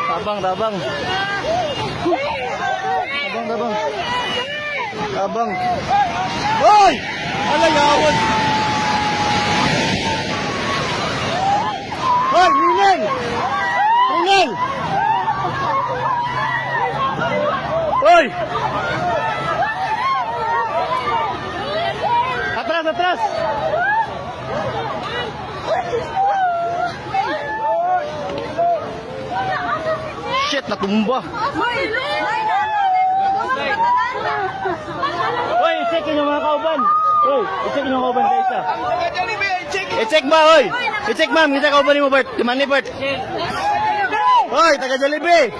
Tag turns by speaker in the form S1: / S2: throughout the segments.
S1: Tabang, tabang. Tabang, tabang. Tabang. Hoy! Alagawan! Hoy, Ninel! Ninel! Hoy! Atras, atras! Shit, natumba! Hoy, i-check yung mga kauban! Hoy, i-check yung kauban sa isa! I-check ba, hoy! I-check ma'am, kita kauban mo, Bert! Timan ni Bert! Hoy, taga Jollibee!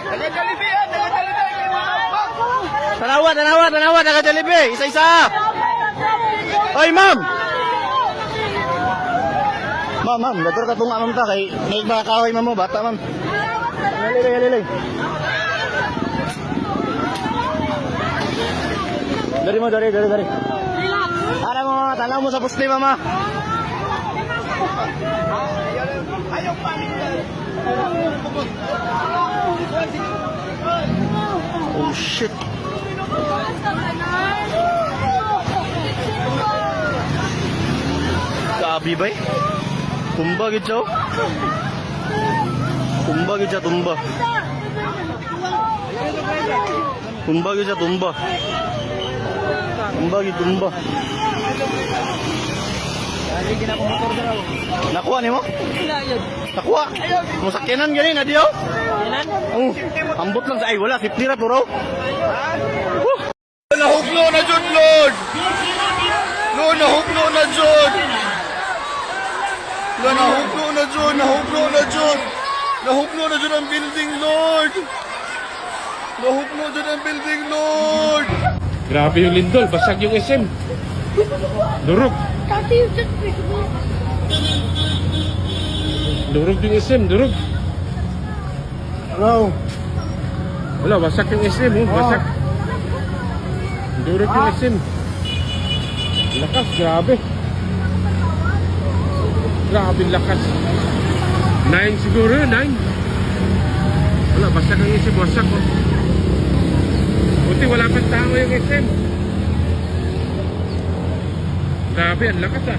S1: Tanawa, tanawa, tanawa, taga Jollibee! Isa-isa! Hoy, ma'am! Ma'am, ma'am, dator ka tunga ma'am ta, kay may mga kahoy ma'am mo, bata ma'am. Halilay, halilay. Dari mo, dari. Para mo, tanaw mo sa puste, mama. Ayaw pa oh, shit. Kabi ba eh? Tumba gid siya. Tumba gid siya, tumba. Tumba gid siya, tumba. Tumba gid, tumba. Nakuha ni mo? Nakuha? Musakyanan ganin, adiyo? Ambot lang sa ay, wala, 50 ra to raw. Nahugno na dyan, Lord! Lord, nahugno na dyan! Lord, nahugno na dyan, nahugno na dyan! Nahugno na dyan ang building, Lord! Nahugno dyan ang building, Lord!
S2: Grabe yung lindol, basag yung SM. Durog. Durog yung SM, durog.
S1: Hello?
S2: Wala, wasak yung SM, wasak. Durog yung SM. Lakas, grabe. Grabe lakas. 9 siguro, 9. Wala, wasak yung SM, wasak. Buti wala pang tao yung SM. Grabe, ang lakas ah.